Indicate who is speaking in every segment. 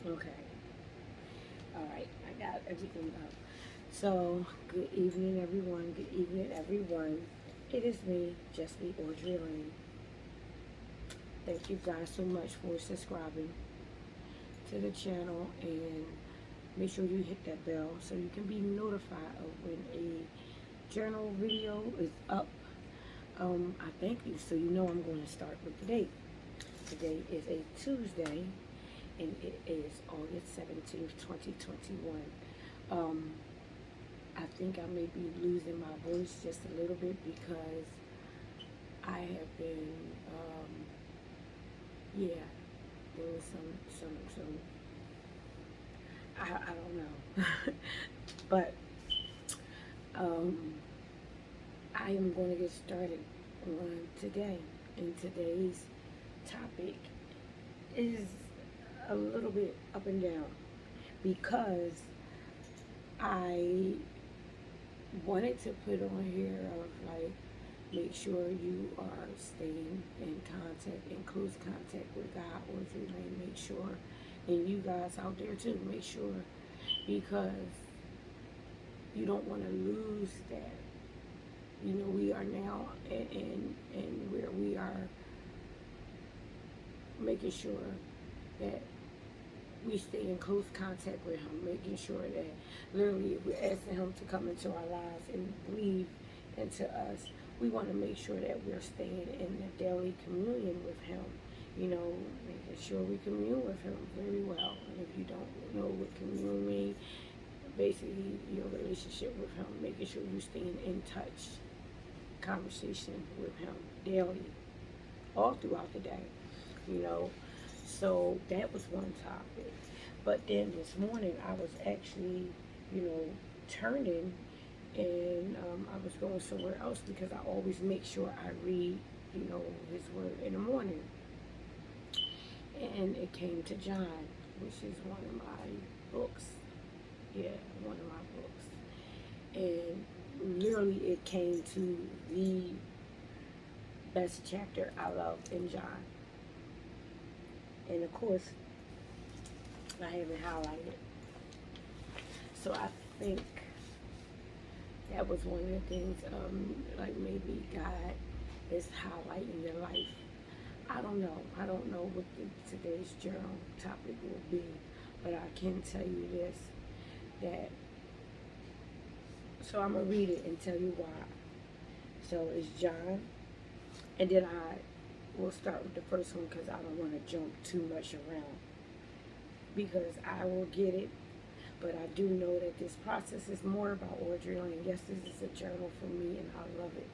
Speaker 1: Okay. All right. I got everything up. So, good evening, everyone. Good evening, everyone. It is me, Jesse Audrey. Thank you guys so much for subscribing to the channel, and make sure you hit that bell so you can be notified of when a journal video is up. I thank you, so you know I'm going to start with the date. Today is a Tuesday, and it is August 17th, 2021. Um, I think I may be losing my voice just a little bit because I have been, yeah, there was some, I don't know. But um, I am going to get started on today. And today's topic is a little bit up and down because I wanted to put on here of like, make sure you are staying in contact, in close contact with God, or you may make sure, and you guys out there too, make sure, because you don't want to lose that. You know, we are now in where we are making sure that we stay in close contact with Him, making sure that literally if we're asking Him to come into our lives and breathe into us, we want to make sure that we're staying in the daily communion with Him. You know, making sure we commune with Him very well. And if you don't know what commune means, basically your relationship with Him, making sure you're staying in touch, conversation with Him daily, all throughout the day. You know, so that was one topic. But then this morning I was actually, you know, turning, and I was going somewhere else because I always make sure I read, you know, His Word in the morning. And it came to John, which is one of my books. Yeah, one of my books. And literally it came to the best chapter I love in John. And of course, I have it highlighted. So I think that was one of the things, like maybe God is highlighting your life. I don't know. I don't know what today's journal topic will be, but I can tell you this, that, so I'm going to read it and tell you why. So it's John, and then I will start with the first one because I don't want to jump too much around, because I will get it. But I do know that this process is more about Audrey, and yes, this is a journal for me, and I love it.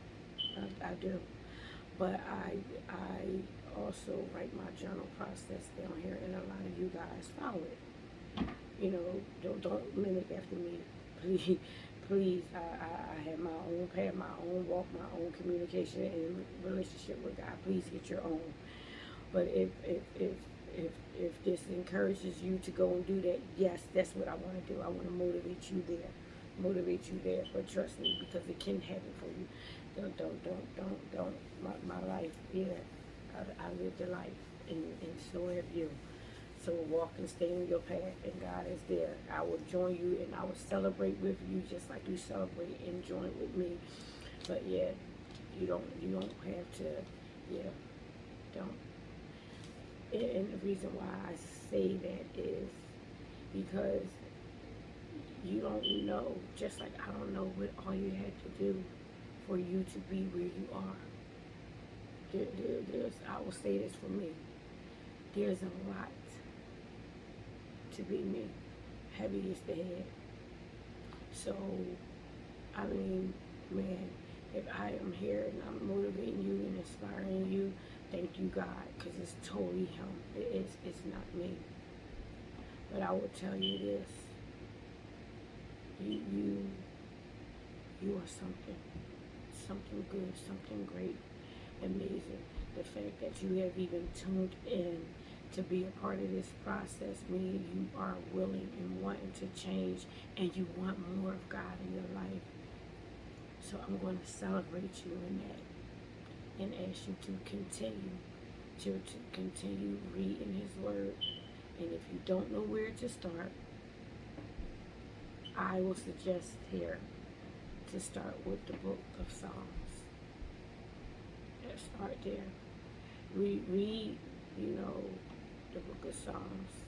Speaker 1: I do. But I also write my journal process down here, and a lot of you guys follow it. You know, don't mimic after me, please. Please, I have my own path, my own walk, my own communication and relationship with God. Please get your own. But if this encourages you to go and do that, yes, that's what I want to do. I want to motivate you there. Motivate you there. But trust me, because it can happen for you. Don't. My life, yeah, I lived the life, and so have you. So walk and stay in your path, and God is there. I will join you, and I will celebrate with you just like you celebrate and join with me. But yeah, you don't have to, yeah, don't. And the reason why I say that is because you don't know, just like I don't know what all you had to do for you to be where you are. I will say this for me. There's a lot to be me. Heavy is the head. So, I mean, man, if I am here and I'm motivating you and inspiring you, thank you, God, because it's totally Him. It's not me. But I will tell you this: you are something good, something great, amazing. The fact that you have even tuned in to be a part of this process means you are willing and wanting to change, and you want more of God in your life. So I'm going to celebrate you in that, and ask you to continue to continue reading His Word And if you don't know where to start, I will suggest here to start with the book of Psalms. Let's start there. Read, the book of Psalms.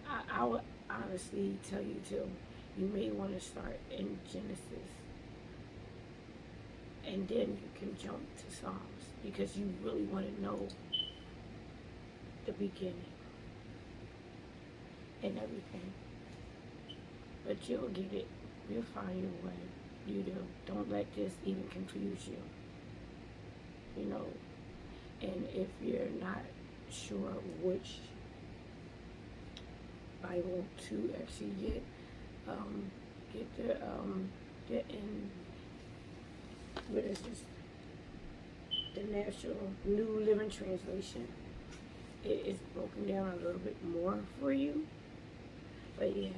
Speaker 1: I would honestly tell you too, you may want to start in Genesis and then you can jump to Psalms because you really want to know the beginning and everything. But you'll get it. You'll find your way. You do. Don't let this even confuse you. And if you're not sure which Bible to actually get what is this? The National New Living Translation. It is broken down a little bit more for you. But yeah.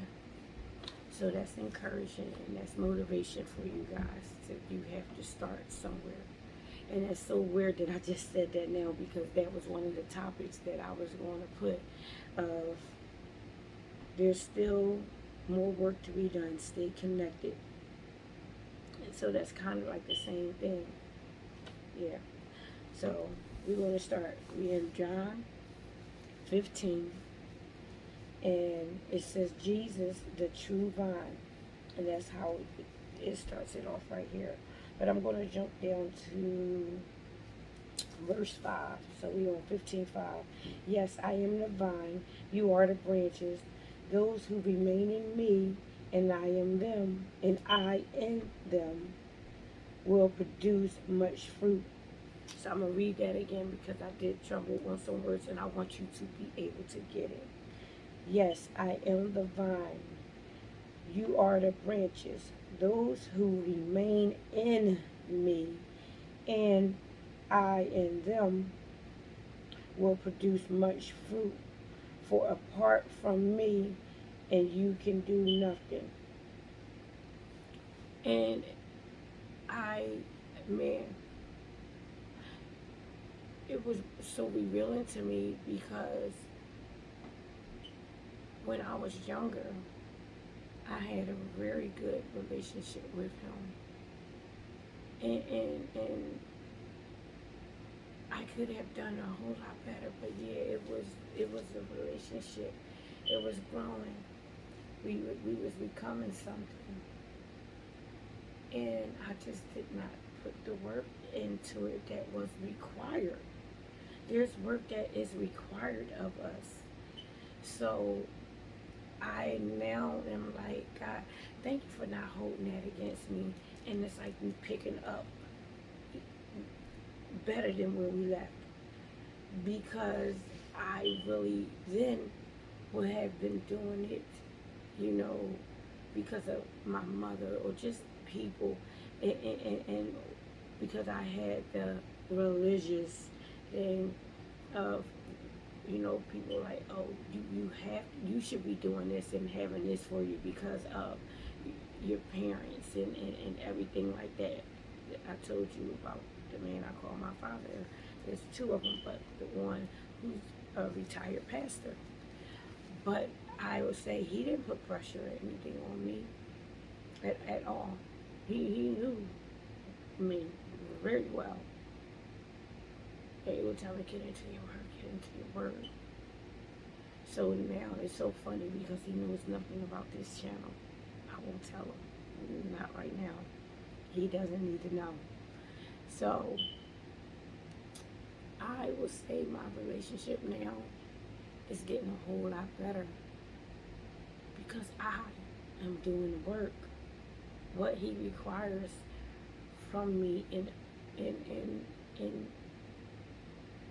Speaker 1: So that's encouraging and that's motivation for you guys. You have to start somewhere. And it's so weird that I just said that now because that was one of the topics that I was going to put of there's still more work to be done. Stay connected. And so that's kind of like the same thing. Yeah. So we're going to start. We're in John 15. And it says Jesus, the true vine. And that's how it starts it off right here. But I'm going to jump down to verse 5. So we're on 15:5. Yes, I am the vine. You are the branches. Those who remain in me, and I am them, and I in them, will produce much fruit. So I'm going to read that again because I did trouble on some words, and I want you to be able to get it. Yes, I am the vine. You are the branches. Those who remain in me and I in them will produce much fruit. For apart from me, and you can do nothing. And it was so revealing to me because when I was younger, I had a very good relationship with him. And I could have done a whole lot better, but yeah, it was a relationship. It was growing. We was becoming something. And I just did not put the work into it that was required. There's work that is required of us. So I now am like, God, thank you for not holding that against me. And it's like we picking up better than where we left. Because I really then would have been doing it, because of my mother or just people. And because I had the religious thing of people like, oh, you should be doing this and having this for you because of your parents and everything like that. I told you about the man I call my father. There's two of them, but the one who's a retired pastor. But I would say he didn't put pressure or anything on me at all. He knew me very well. And he would tell me, get into your word, get into your word. So now it's so funny because he knows nothing about this channel. I won't tell him. Not right now. He doesn't need to know. So I would say my relationship now is getting a whole lot better because I am doing the work. What he requires from me and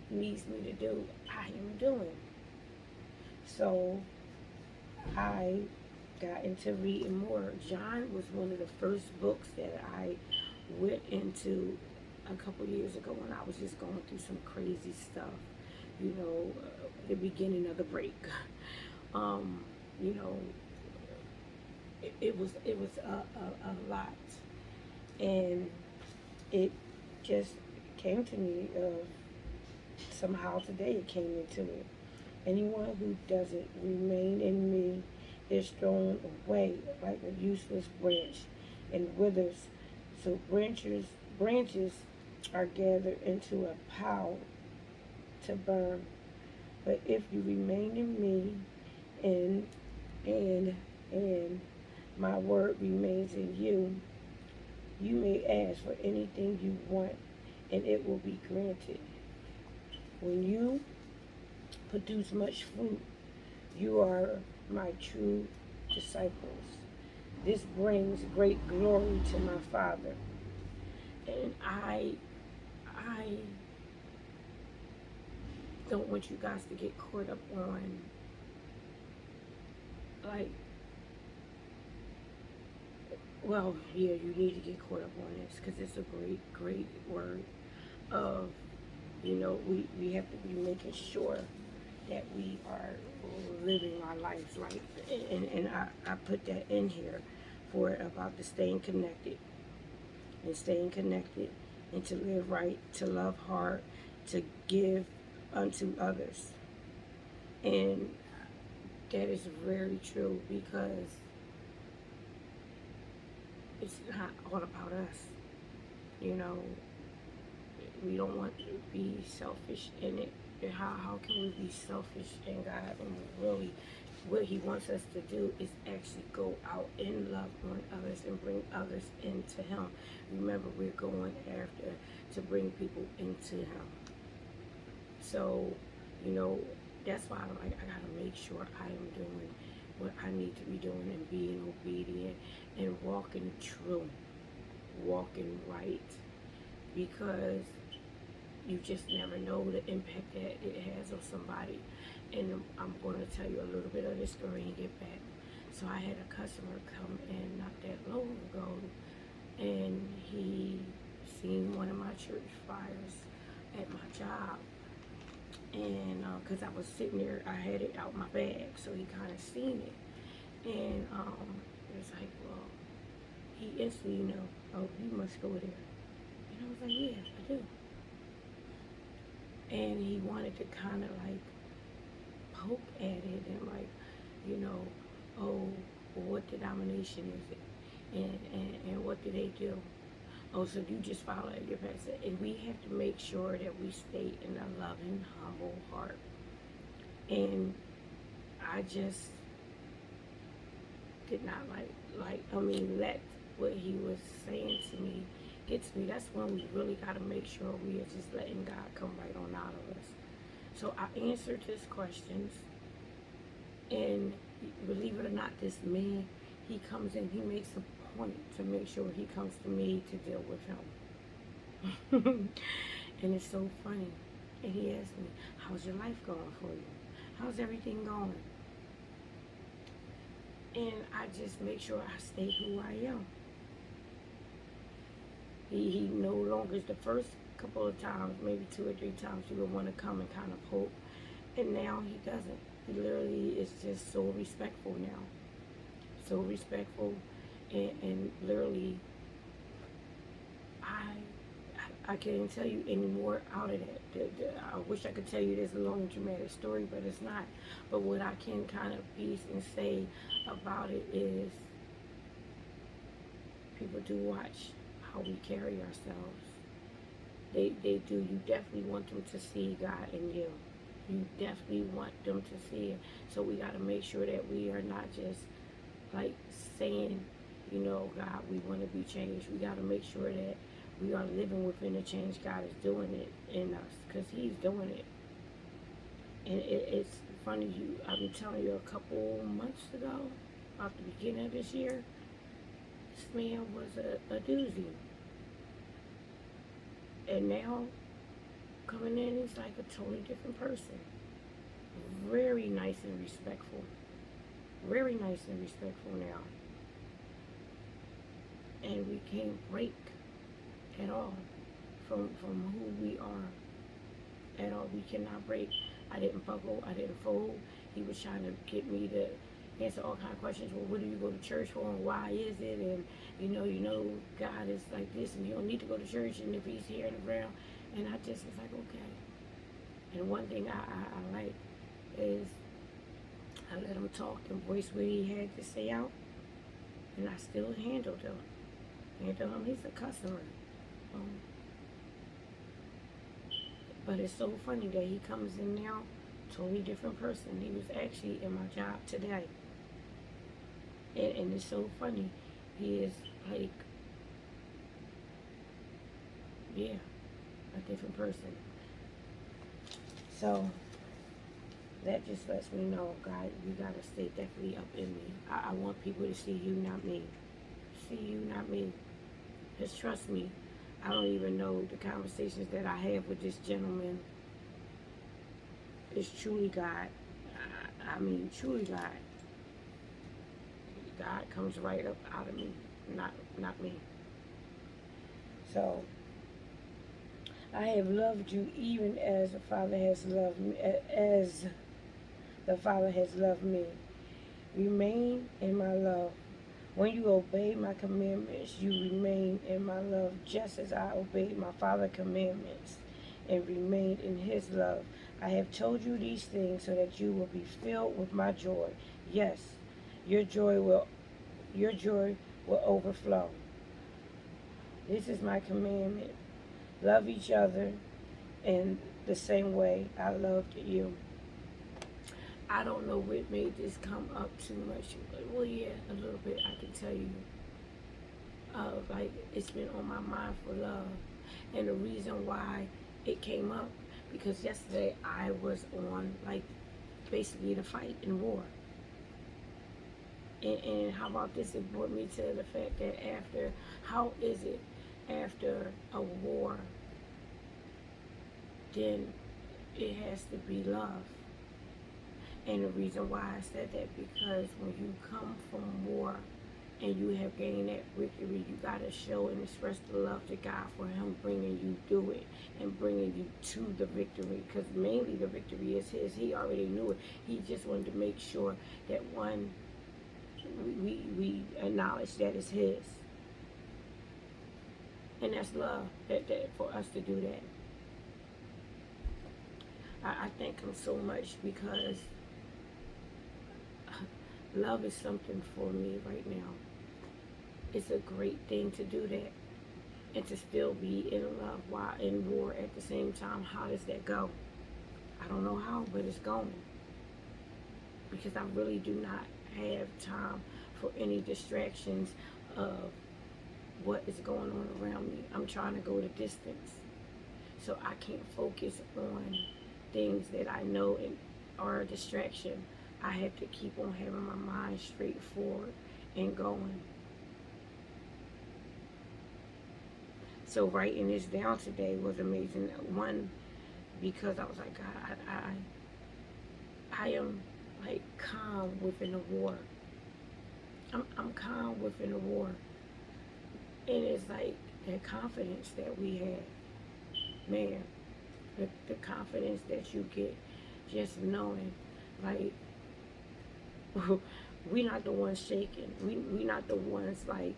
Speaker 1: needs me to do, I am doing. So I got into reading more. John was one of the first books that I went into a couple years ago when I was just going through some crazy stuff, the beginning of the break. It was a lot, and it just came to me somehow today it came into it. Anyone who doesn't remain in me is thrown away like a useless branch and withers. So branches are gathered into a pile to burn. But if you remain in me and and and my word remains in you, you may ask for anything you want and it will be granted. When you produce much fruit, you are my true disciples. This brings great glory to my Father. And I don't want you guys to get caught up on, like, well, yeah, you need to get caught up on this because it's a great word of, we have to be making sure that we are living our lives right. And I put that in here for about the staying connected and to live right, to love hard, to give unto others. And that is very true because it's not all about us. You know, we don't want to be selfish in it. How can we be selfish in God when really what he wants us to do is actually go out and love on others and bring others into him. Remember, we're going after to bring people into him. So, that's why I gotta make sure I am doing what I need to be doing and being obedient and walking true, walking right, because you just never know the impact that it has on somebody. And I'm going to tell you a little bit of this story and get back. So I had a customer come in not that long ago, and he seen one of my church flyers at my job. And because I was sitting there, I had it out my bag, so he kind of seen it. And it was like, well, he instantly, oh, you must go there. And I was like, yeah, I do. And he wanted to kind of like poke at it and like, oh, well, what denomination is it? And what do they do? Oh, so you just follow your pastor. And we have to make sure that we stay in a loving, humble heart. And I just did not let what he was saying to me get to me. That's when we really got to make sure we are just letting God come right on out of us. So I answered his questions, and believe it or not, this man, he comes in, he makes a point to make sure he comes to me to deal with him. And it's so funny. And he asked me, how's your life going for you? How's everything going? And I just make sure I stay who I am. He no longer, the first couple of times, maybe 2 or 3 times, he would want to come and kind of poke. And now he doesn't. He literally is just so respectful now. So respectful. And literally, I can't tell you any more out of that. I wish I could tell you this long, dramatic story, but it's not. But what I can kind of piece and say about it is people do watch how we carry ourselves. They do. You definitely want them to see God in you. You definitely want them to see it. So we got to make sure that we are not just like saying, God, we want to be changed. We got to make sure that we are living within the change God is doing it in us, because he's doing it. And it's funny, I'm telling you, a couple months ago, about the beginning of this year, this man was a doozy. And now, coming in, he's like a totally different person. Very nice and respectful. Very nice and respectful now. And we can't break at all from who we are. At all. We cannot break. I didn't buckle. I didn't fold. He was trying to get me to answer all kind of questions. Well, what do you go to church for, and why is it? And God is like this, and you don't need to go to church. And if he's here and around, and I just was like, okay. And one thing I like, is I let him talk and voice what he had to say out, and I still handled him. Handled him. He's a customer. Um, but it's so funny that he comes in now, totally different person. He was actually in my job today. And it's so funny. He is like, yeah, a different person. So that just lets me know, God, you gotta stay definitely up in me. I want people to see you, not me. See you, not me. Just trust me. I don't even know the conversations that I have with this gentleman. It's truly God. I mean, truly God. God comes right up out of me, not me. So I have loved you even as the Father has loved me, as the Father has loved me. Remain in my love. When you obey my commandments, you remain in my love, just as I obeyed my Father's commandments and remained in his love. I have told you these things so that you will be filled with my joy. Yes, your joy will overflow. This is my commandment. Love each other in the same way I loved you. I don't know what made this come up too much. Well, yeah, a little bit, I can tell you. Like, it's been on my mind for love. And the reason why it came up, because yesterday I was on, like, basically the fight in war. And how about this? It brought me to the fact that how is it after a war, then it has to be love. And the reason why I said that, because when you come from war and you have gained that victory, you got to show and express the love to God for him bringing you through it and bringing you to the victory, because mainly the victory is his. He already knew it. He just wanted to make sure that we acknowledge that it's his. And that's love, that for us to do that. I thank him so much, because love is something for me right now. It's a great thing to do that. And to still be in love while in war at the same time. How does that go? I don't know how, but it's going. Because I really do not have time for any distractions of what is going on around me. I'm trying to go the distance. So I can't focus on things that I know are a distraction. I have to keep on having my mind straight forward and going. So writing this down today was amazing. One, because I was like, God, I am like calm within the war. I'm calm within the war. And it's like that confidence that we have. Man, the confidence that you get just knowing, like, we not the ones shaking. We not the ones like,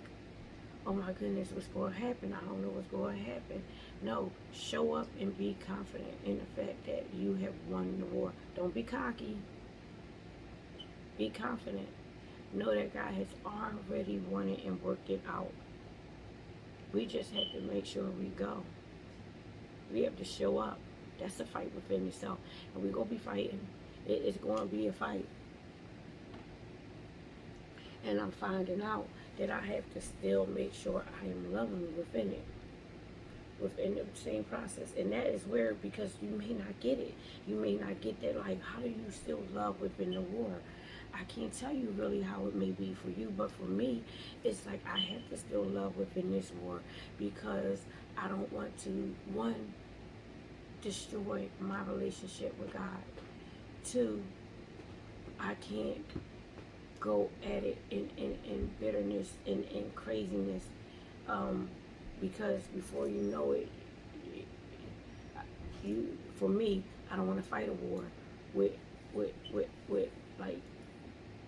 Speaker 1: oh my goodness, what's going to happen? I don't know what's going to happen. No, show up and be confident in the fact that you have won the war. Don't be cocky. Be confident. Know that God has already won it and worked it out. We just have to make sure we go. We have to show up. That's a fight within itself. And we're going to be fighting. It's going to be a fight. And I'm finding out that I have to still make sure I am loving within it, within the same process. And that is where, because you may not get it. You may not get that, like, how do you still love within the war? I can't tell you really how it may be for you, but for me, it's like I have to still love within this war, because I don't want to, one, destroy my relationship with God. Two, I can't go at it in bitterness and craziness, because before you know it, for me, I don't want to fight a war with like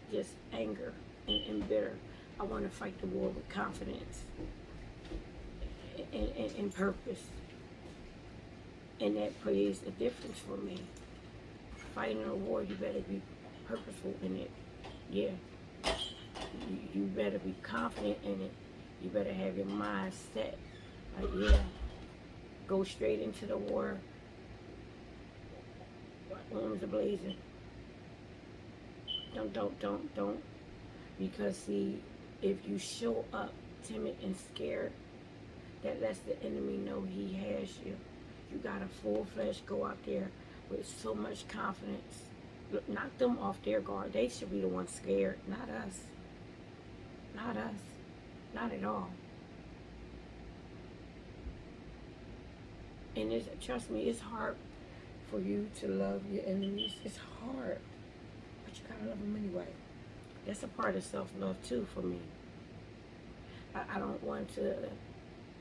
Speaker 1: just anger and bitter. I want to fight the war with confidence and purpose, and that plays a difference for me. fighting a war, you better be purposeful in it. Yeah. You better be confident in it. You better have your mind set. Like, yeah, go straight into the war, arms ablazing. Don't. Because see, if you show up timid and scared, that lets the enemy know he has you. You got a full flesh, go out there with so much confidence. Knock them off their guard. They should be the ones scared, not us. Not us. Not at all. And trust me, it's hard for you to love your enemies. It's hard. But you gotta love them anyway. That's a part of self-love too for me. I don't want to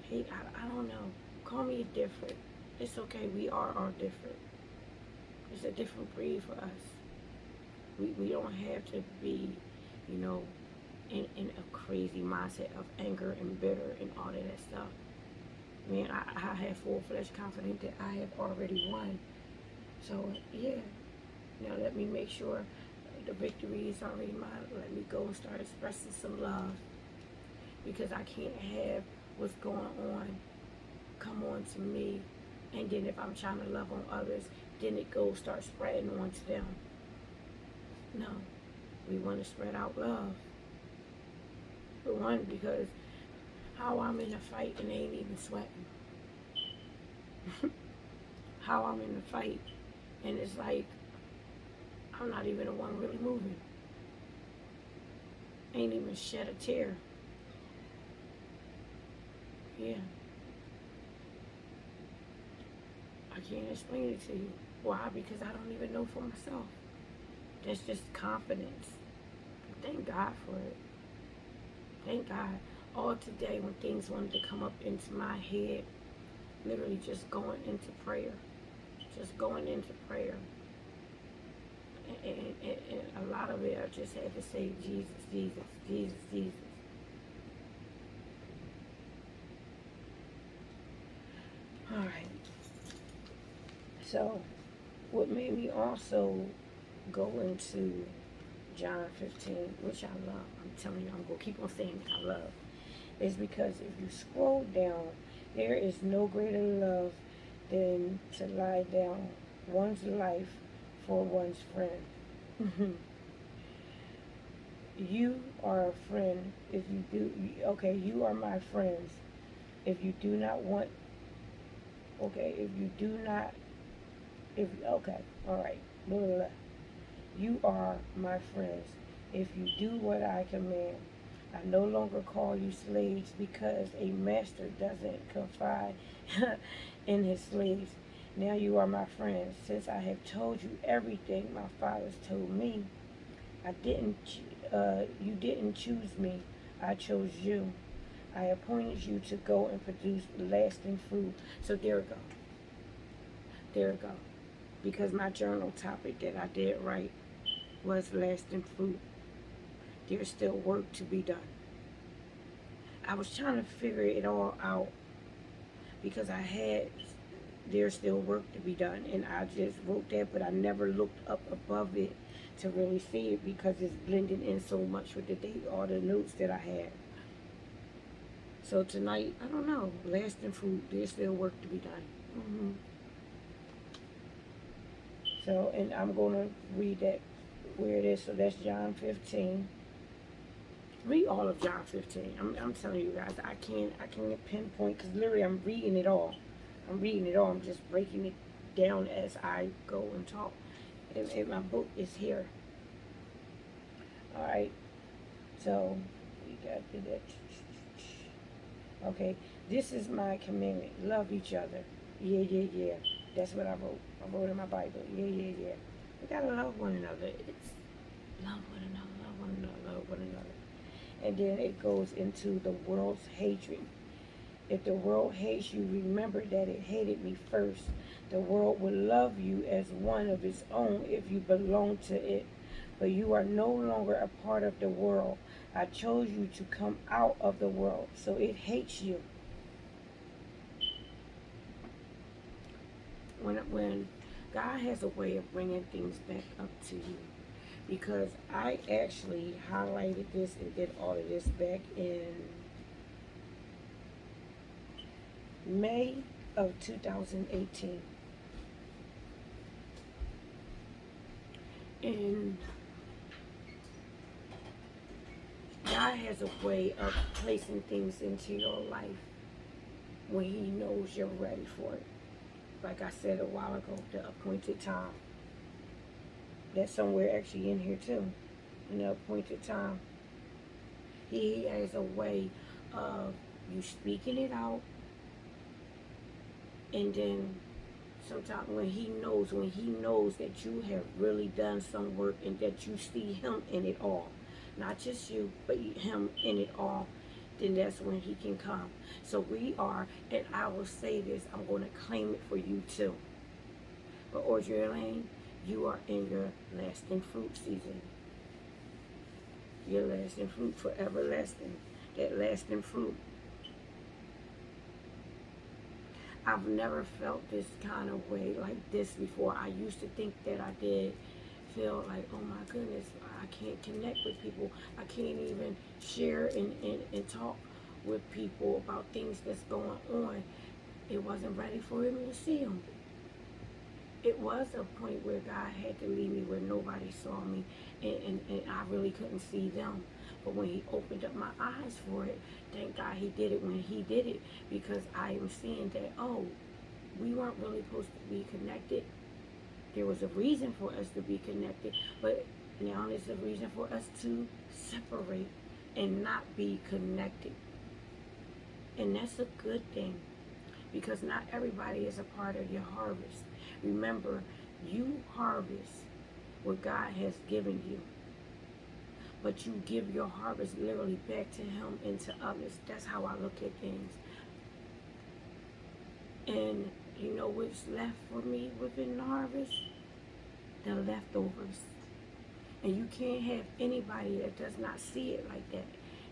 Speaker 1: hate. I don't know. Call me different. It's okay. We are all different. It's a different breed for us. We don't have to be, you know, in a crazy mindset of anger and bitter and all of that stuff. Man, I have full fledged confidence that I have already won. So yeah, now let me make sure the victory is already mine. Let me go and start expressing some love, because I can't have what's going on come on to me, and then if I'm trying to love on others, then it goes start spreading on to them. No, we want to spread out love. For one, because how I'm in a fight and they ain't even sweating. How I'm in a fight and it's like I'm not even the one really moving. Ain't even shed a tear. Yeah. I can't explain it to you. Why? Because I don't even know for myself. That's just confidence. Thank God for it. Thank God. All today when things wanted to come up into my head, literally just going into prayer. Just going into prayer. And a lot of it I just had to say, Jesus, Jesus, Jesus, Jesus. All right. So, what made me also go into John 15, which I love, I'm telling you, I'm going to keep on saying I love, is because if you scroll down, there is no greater love than to lie down one's life for one's friend. You are a friend if you do, okay, you are my friends if you do not want, okay, if you do not, if, okay, all right, blah, blah, blah. You are my friends if you do what I command. I no longer call you slaves because a master doesn't confide in his slaves. Now you are my friends, since I have told you everything my fathers told me. You didn't choose me, I chose you. I appointed you to go and produce lasting fruit. So there we go. There we go. Because my journal topic that I did write was lasting fruit. There's still work to be done. I was trying to figure it all out because there's still work to be done, and I just wrote that, but I never looked up above it to really see it because it's blending in so much with the date, all the notes that I had. So tonight, I don't know, lasting fruit, there's still work to be done. So, and I'm going to read that where it is. So that's John 15. Read all of John 15. I'm telling you guys, I can't pinpoint, because literally I'm reading it all. I'm just breaking it down as I go and talk. And my book is here. All right. So we got that. Okay. This is my commandment. Love each other. Yeah. That's what I wrote. I wrote in my Bible. Yeah. We gotta love one another. It's love one another. And then it goes into the world's hatred. If the world hates you, remember that it hated me first. The world will love you as one of its own if you belong to it. But you are no longer a part of the world. I chose you to come out of the world, so it hates you. When God has a way of bringing things back up to you. Because I actually highlighted this and did all of this back in May of 2018. And God has a way of placing things into your life when He knows you're ready for it. Like I said a while ago, the appointed time. That's somewhere actually in here too. In the appointed time. He has a way of you speaking it out, and then sometimes when he knows that you have really done some work and that you see him in it all, not just you, but him in it all, then that's when he can come. So we are, and I will say this, I'm going to claim it for you too. But Audrey Lane, you are in your lasting fruit season. Your lasting fruit, forever lasting. That lasting fruit. I've never felt this kind of way like this before. I used to think that I did feel like, oh my goodness, I can't connect with people. I can't even share and talk with people about things that's going on. It wasn't ready for me to see them. It was a point where God had to leave me where nobody saw me, and I really couldn't see them. But when He opened up my eyes for it, thank God He did it when He did it, because I am seeing that, oh, we weren't really supposed to be connected. There was a reason for us to be connected, but now there's a reason for us to separate and not be connected. And that's a good thing, because not everybody is a part of your harvest. Remember, you harvest what God has given you, but you give your harvest literally back to Him and to others. That's how I look at things. And you know what's left for me within the harvest? The leftovers. And you can't have anybody that does not see it like that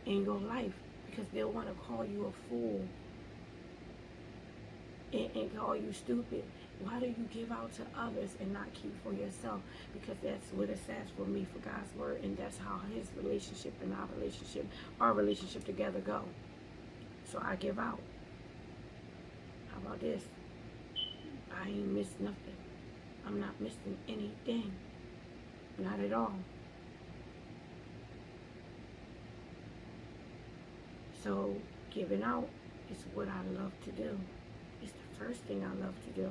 Speaker 1: in your life, because they'll want to call you a fool and call you stupid. Why do you give out to others and not keep for yourself? Because that's what it says for me, for God's word, and that's how His relationship and our relationship together go. So I give out. How about this? I ain't missed nothing. I'm not missing anything. Not at all. So giving out is what I love to do. It's the first thing I love to do.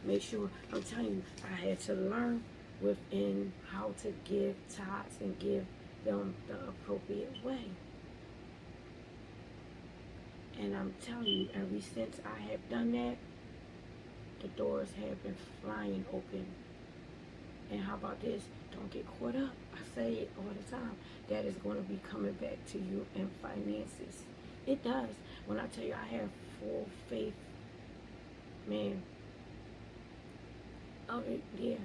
Speaker 1: Make sure, I'm telling you, I had to learn within how to give tithes and give them the appropriate way. And I'm telling you, ever since I have done that, the doors have been flying open. And how about this? Don't get caught up. I say it all the time. That is going to be coming back to you in finances. It does. When I tell you I have full faith, man. Oh, yeah.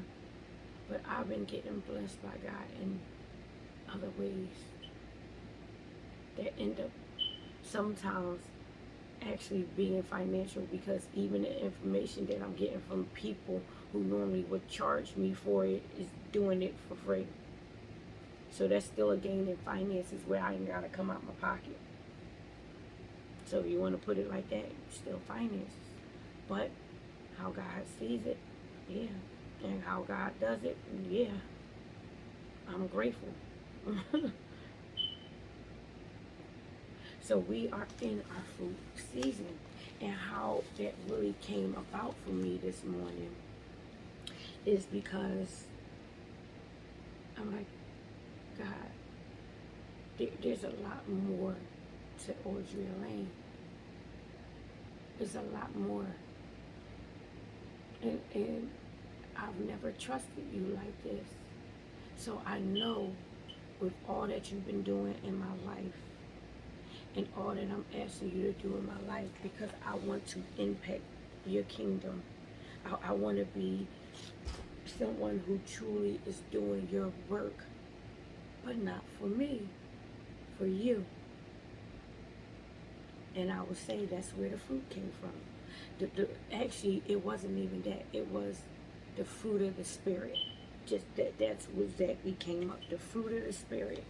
Speaker 1: But I've been getting blessed by God in other ways that end up sometimes actually being financial, because even the information that I'm getting from people who normally would charge me for it is doing it for free. So that's still a gain in finances where I ain't got to come out my pocket. So if you want to put it like that, still finances. But how God sees it, yeah. And how God does it, yeah. I'm grateful. So we are in our fruit season. And how that really came about for me this morning is because I'm like, God, there's a lot more to Audrey Lane. There's a lot more. And I've never trusted you like this. So I know with all that you've been doing in my life and all that I'm asking you to do in my life, because I want to impact your kingdom. I want to be someone who truly is doing your work, but not for me, for you. And I would say that's where the fruit came from. Actually, it wasn't even that. It was the fruit of the Spirit. Just that's what exactly came up. The fruit of the Spirit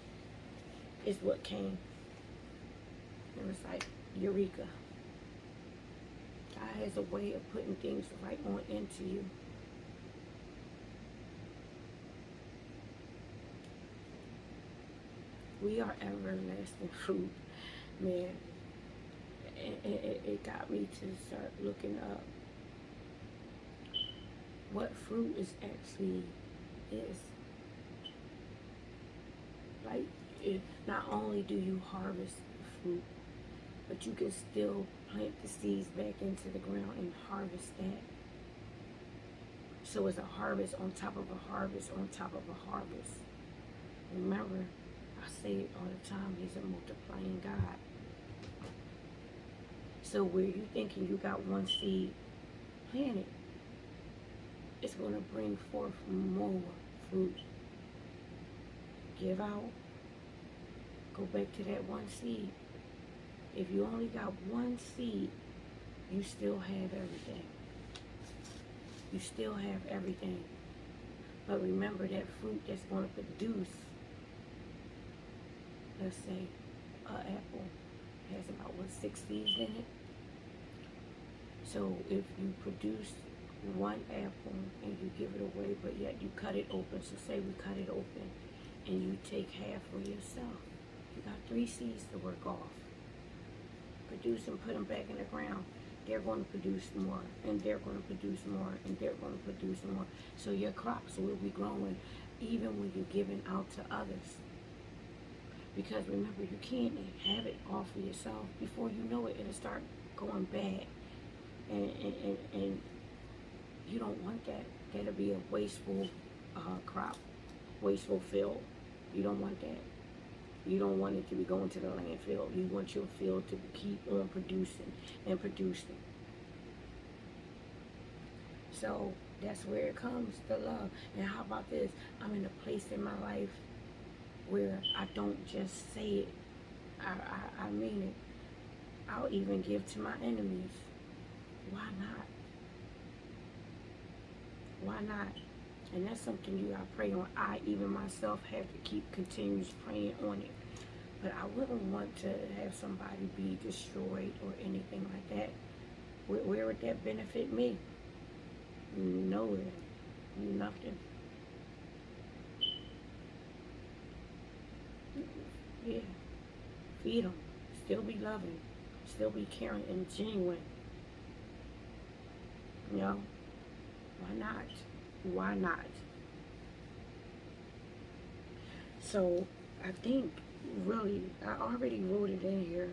Speaker 1: is what came. It was like, Eureka. God has a way of putting things right on into you. We are everlasting fruit. Man, it got me to start looking up what fruit is actually is. Like, not only do you harvest fruit, but you can still plant the seeds back into the ground and harvest that. So it's a harvest on top of a harvest on top of a harvest. Remember, I say it all the time, he's a multiplying God. So where you thinking you got one seed planted, it's going to bring forth more fruit. Give out. Go back to that one seed. If you only got one seed, you still have everything. You still have everything. But remember that fruit that's going to produce, let's say, an apple has about, 6 seeds in it? So if you produce one apple and you give it away, but yet you cut it open, so say we cut it open, and you take half for yourself, you got 3 seeds to work off. Produce and put them back in the ground. They're going to produce more, and they're going to produce more, and they're going to produce more. So your crops will be growing even when you're giving out to others. Because remember, you can't have it all for yourself. Before you know it, it'll start going bad. And you don't want that. That'll be a wasteful crop, wasteful field. You don't want that. You don't want it to be going to the landfill. You want your field to keep on producing and producing. So that's where it comes, the love. And how about this? I'm in a place in my life where I don't just say it. I mean it. I'll even give to my enemies. Why not? Why not? And that's something you gotta pray on. I, even myself, have to keep continuous praying on it. But I wouldn't want to have somebody be destroyed or anything like that. Where would that benefit me? Nowhere. Nothing. Yeah. Feed them. Still be loving. Still be caring and genuine. You know? Why not? Why not? So I think really I already wrote it in here.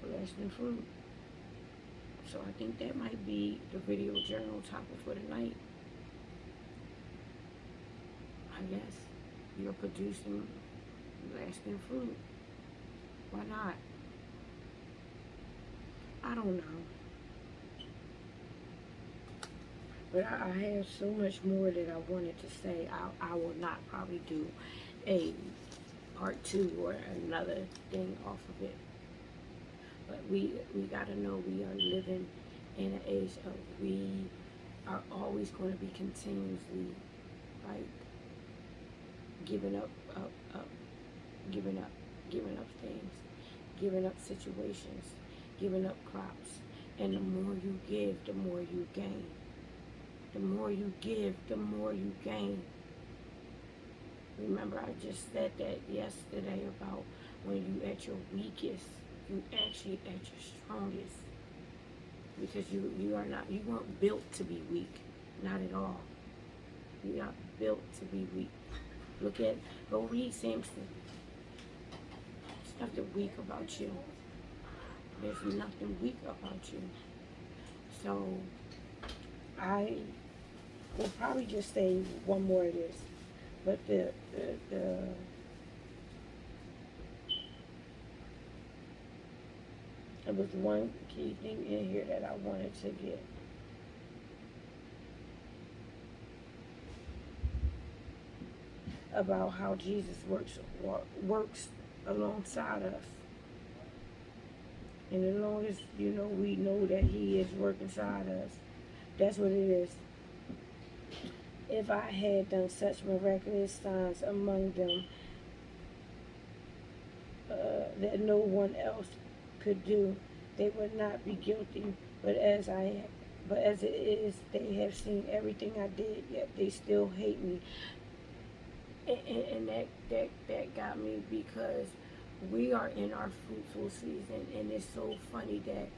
Speaker 1: Blessed in fruit. So I think that might be the video journal topic for tonight. I guess you're producing lasting fruit. Why not? I don't know. But I have so much more that I wanted to say. I will not probably do a part 2 or another thing off of it. But we got to know we are living in an age of, we are always going to be continuously like giving up things, giving up situations, giving up crops. And the more you give, the more you gain. The more you give, the more you gain. Remember, I just said that yesterday about when you at your weakest, you actually at your strongest. Because you weren't built to be weak. Not at all. You're not built to be weak. Go read Samson. There's nothing weak about you. There's nothing weak about you. So, I will probably just say one more of this. But there was one key thing in here that I wanted to get. About how Jesus works alongside us. And as long as, we know that he is working inside us, That's what it is. If I had done such miraculous signs among them that no one else could do, they would not be guilty. But as it is, they have seen everything I did, yet they still hate me. And that got me, because we are in our fruitful season, and it's so funny that,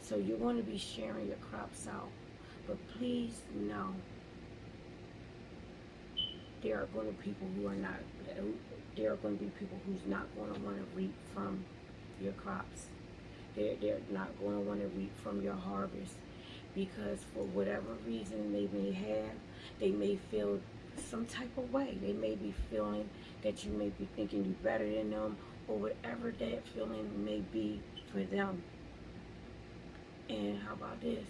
Speaker 1: so you're going to be sharing your crops out, but please know there are going to be people who are not. There are going to be people who's not going to want to reap from your crops. They're not going to want to reap from your harvest, because for whatever reason they may have, they may feel some type of way. They may be feeling that you may be thinking you're better than them, or whatever that feeling may be for them. And how about this?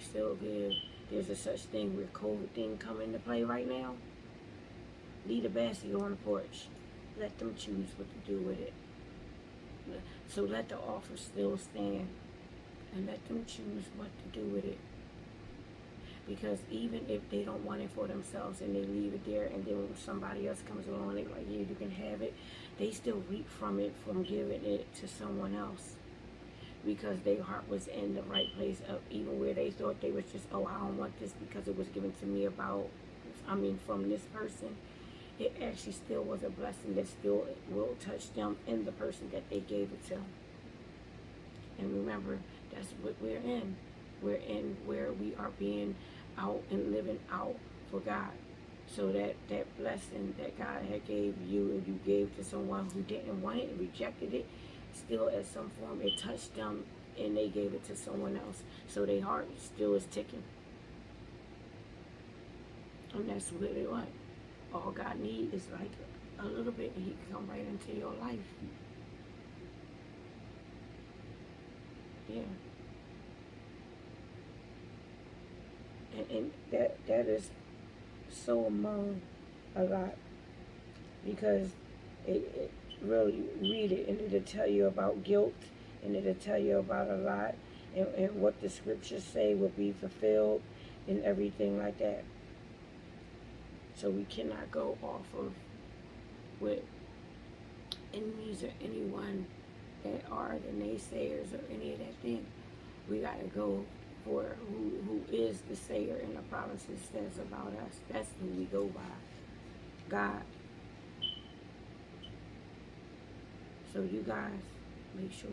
Speaker 1: Still good. There's a such thing where COVID thing come into play right now. Leave the basket on the porch. Let them choose what to do with it. So let the offer still stand, and let them choose what to do with it. Because even if they don't want it for themselves and they leave it there, and then when somebody else comes along, they're like, yeah, you can have it, they still reap from it, from giving it to someone else. Because their heart was in the right place, of even where they thought they was just, oh, I don't want this because it was given to me from this person. It actually still was a blessing that still will touch them and the person that they gave it to. And remember, that's what we're in. We're in where we are being out and living out for God. So that blessing that God had gave you, and you gave to someone who didn't want it and rejected it, still at some form it touched them, and they gave it to someone else. So their heart still is ticking. And that's really what all God needs is like a little bit, and He can come right into your life. Yeah. And that is so among a lot, because it really, read it, and it'll tell you about guilt, and it'll tell you about a lot, and what the scriptures say will be fulfilled, and everything like that. So we cannot go off of what enemies or anyone that are the naysayers or any of that thing. We got to go for who is the sayer in the promises says about us. That's who we go by. God. So you guys, make sure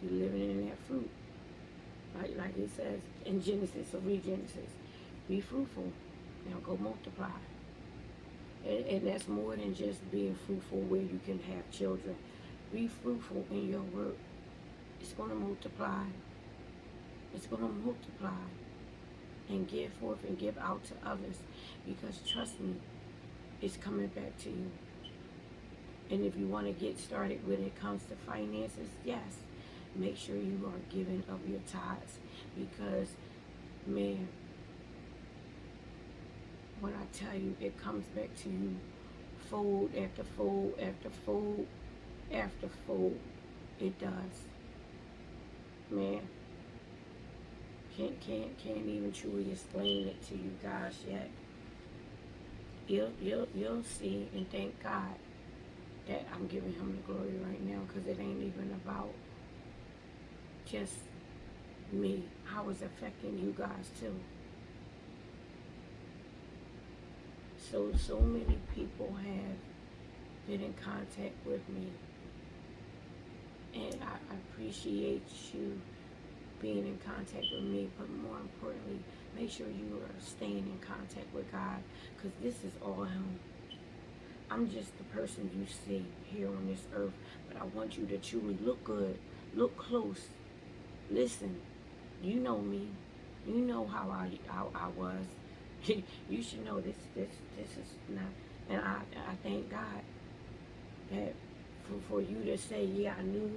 Speaker 1: you're living in that fruit. Like it says in Genesis, or read Genesis. Be fruitful. Now go multiply. And that's more than just being fruitful where you can have children. Be fruitful in your work. It's going to multiply. It's going to multiply and give forth and give out to others, because trust me, it's coming back to you. And if you want to get started when it comes to finances, yes, make sure you are giving of your tithes, because, man, when I tell you, it comes back to you fold after fold after fold after fold. It does. Man, can't even truly explain it to you guys yet. You'll see, and thank God that I'm giving Him the glory right now, because it ain't even about just me. How it's affecting you guys too. So many people have been in contact with me, and I appreciate you being in contact with me, but more importantly, make sure you are staying in contact with God, because this is all Him. I'm just the person you see here on this earth, but I want you to truly look good, look close, listen. You know me. You know how I was. You should know this is not. And I thank God that for you to say, yeah, I knew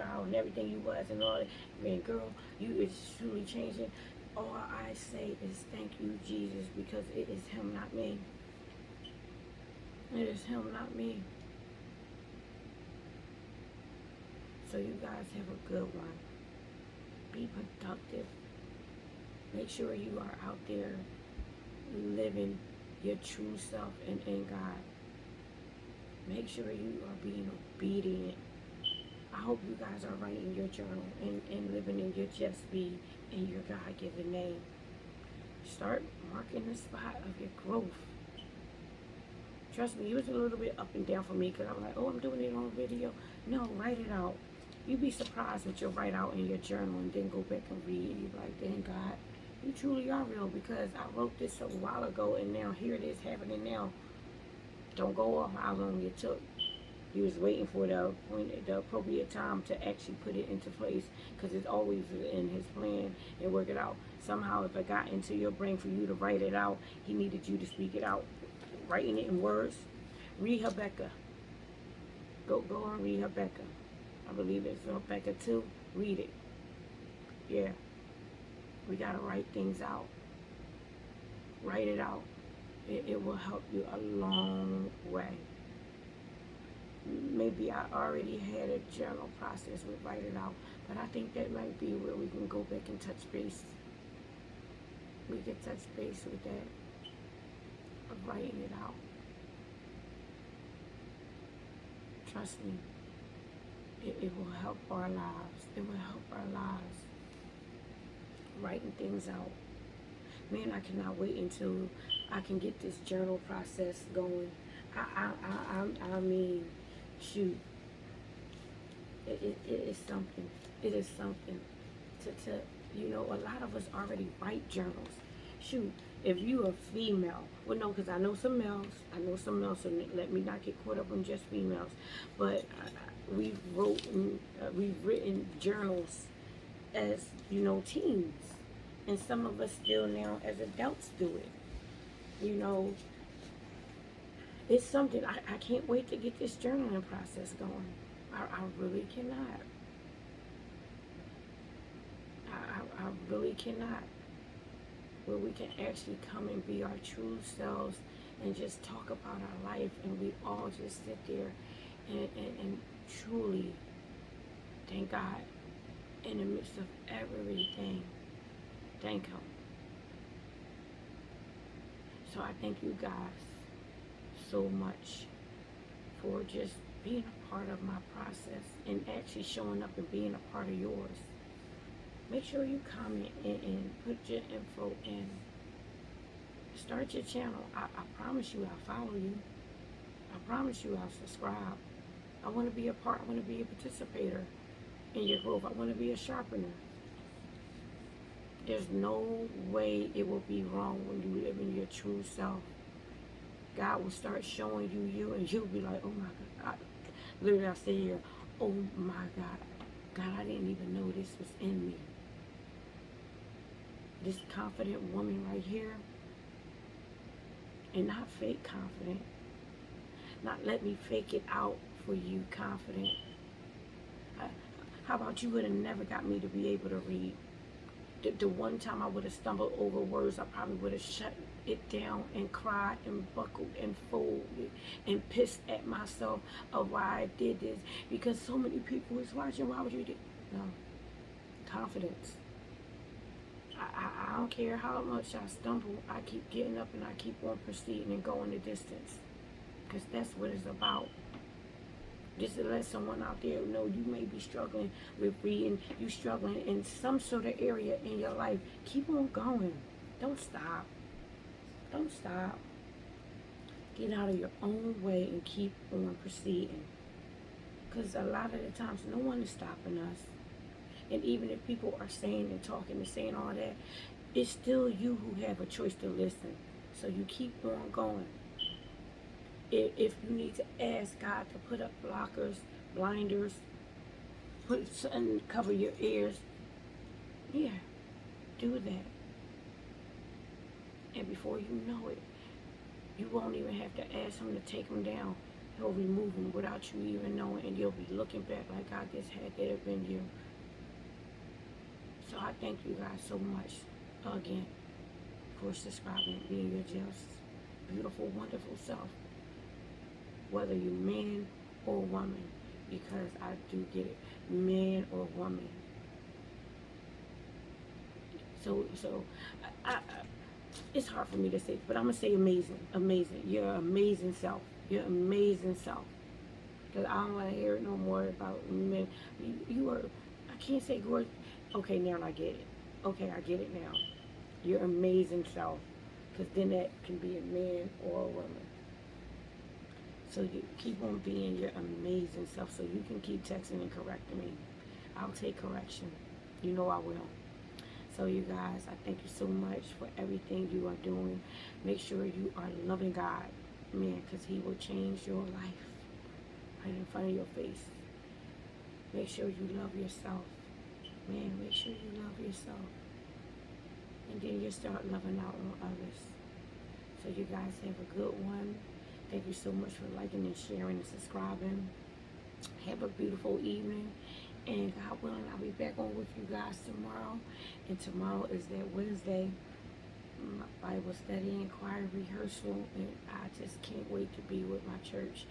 Speaker 1: how and everything you was and all that. And girl, you is truly changing. All I say is thank you, Jesus, because it is Him, not me. It is Him, not me. So you guys have a good one. Be productive. Make sure you are out there living your true self in God. Make sure you are being obedient. I hope you guys are writing your journal and living in your just be in your God-given name. Start marking the spot of your growth. Trust me, it was a little bit up and down for me because I'm like, oh, I'm doing it on video. No, write it out. You'd be surprised what you'll write out in your journal and then go back and read. And you'll be like, dang, God, you truly are real because I wrote this a while ago and now here it is happening now. Don't go off how long it took. You was waiting for the appropriate time to actually put it into place because it's always in his plan and work it out. Somehow if it got into your brain for you to write it out, he needed you to speak it out. Writing it in words. Read Habakkuk. Go and read Habakkuk. I believe it's Habakkuk 2. Read it. Yeah. We got to write things out. Write it out. It will help you a long way. Maybe I already had a journal process with write it out, but I think that might be where we can go back and touch base. We can touch base with that, of writing it out. Trust me, it will help our lives. It will help our lives. Writing things out. Man, I cannot wait until I can get this journal process going. I mean, shoot, it is something. It is something to you know, a lot of us already write journals. Shoot, if you are female, well, no, because I know some males, so let me not get caught up on just females, but we've written journals as, you know, teens, and some of us still now as adults do it. You know, it's something. I can't wait to get this journaling process going. I really cannot. I really cannot. Where we can actually come and be our true selves and just talk about our life, and we all just sit there and truly thank God in the midst of everything. Thank Him. So I thank you guys so much for just being a part of my process and actually showing up and being a part of yours. Make sure you comment and put your info in. Start your channel. I promise you I'll follow you. I promise you I'll subscribe. I want to be a part. I want to be a participator in your growth. I want to be a sharpener. There's no way it will be wrong when you live in your true self. God will start showing you and you'll be like, oh my God. Literally I say here, oh my God. God, I didn't even know this was in me. This confident woman right here, and not fake confident. Not let me fake it out for you confident. How about you would have never got me to be able to read? The one time I would have stumbled over words, I probably would have shut it down and cried and buckled and folded and pissed at myself of why I did this. Because so many people is watching, why would you do? No. Confidence. I don't care how much I stumble, I keep getting up and I keep on proceeding and going the distance. Because that's what it's about. Just to let someone out there know you may be struggling with reading, you struggling in some sort of area in your life. Keep on going. Don't stop. Don't stop. Get out of your own way and keep on proceeding. Because a lot of the times no one is stopping us. And even if people are saying and talking and saying all that, it's still you who have a choice to listen. So you keep on going. If you need to ask God to put up blockers, blinders, put something to cover your ears, yeah, do that. And before you know it, you won't even have to ask Him to take them down. He'll remove them without you even knowing, and you'll be looking back like, God, this had to have been you. So I thank you guys so much again for subscribing, being your just beautiful, wonderful self. Whether you're man or woman, because I do get it, man or woman. I, it's hard for me to say, but I'm gonna say amazing, amazing. You're an amazing self. You're amazing self. Cause I don't want to hear no more about men. You are. I can't say gorgeous. Okay, now I get it. Okay, I get it now. Your amazing self. Cause then that can be a man or a woman. So you keep on being your amazing self. So you can keep texting and correcting me. I'll take correction. You know I will. So you guys, I thank you so much for everything you are doing. Make sure you are loving God, man, because he will change your life right in front of your face. Make sure you love yourself. Man, make sure you love yourself. And then you start loving out on others. So you guys have a good one. Thank you so much for liking and sharing and subscribing. Have a beautiful evening. And God willing, I'll be back on with you guys tomorrow. And tomorrow is that Wednesday Bible study and choir rehearsal. And I just can't wait to be with my church.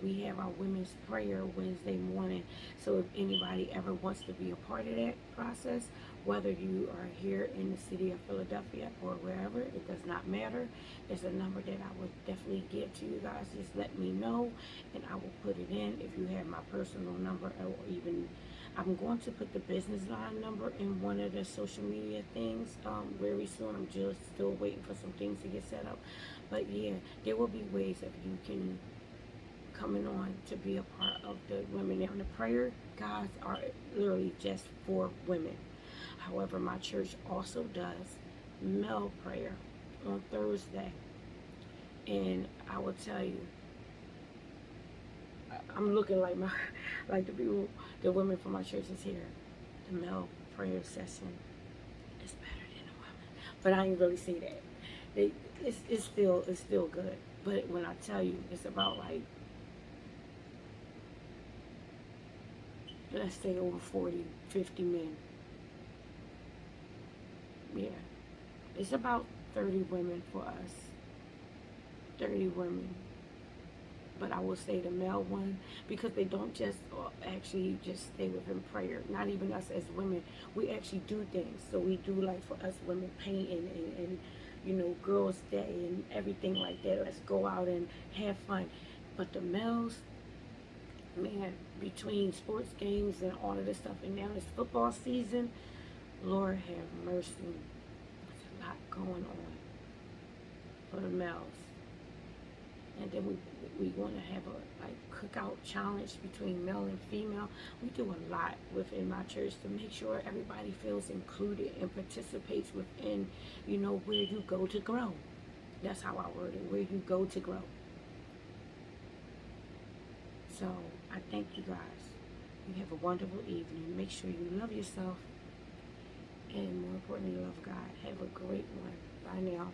Speaker 1: We have our women's prayer Wednesday morning. So if anybody ever wants to be a part of that process, whether you are here in the city of Philadelphia or wherever, it does not matter. There's a number that I will definitely give to you guys. Just let me know and I will put it in. If you have my personal number, or even I'm going to put the business line number in one of the social media things very soon. I'm just still waiting for some things to get set up. But yeah, there will be ways that you can coming on to be a part of the women. Now, the prayer guys are literally just for women. However, my church also does male prayer on Thursday. And I will tell you, I'm looking like my like the people, the women from my church is here. The male prayer session is better than the women, but I ain't really say that. It's still good. But when I tell you, it's about like, let's say over 40, 50 men. Yeah, it's about 30 women for us. 30 women. But I will say the male one, because they don't just actually just stay within prayer. Not even us as women. We actually do things. So we do, like, for us women, painting and you know, girls' day and everything like that. Let's go out and have fun. But the males, man, between sports games and all of this stuff, and now it's football season, Lord have mercy. There's a lot going on for the males. And then we want to have a like cookout challenge between male and female. We do a lot within my church to make sure everybody feels included and participates within, you know, where you go to grow. That's how I word it, where you go to grow. So I thank you guys. You have a wonderful evening. Make sure you love yourself and more importantly, love God. Have a great one. Bye now.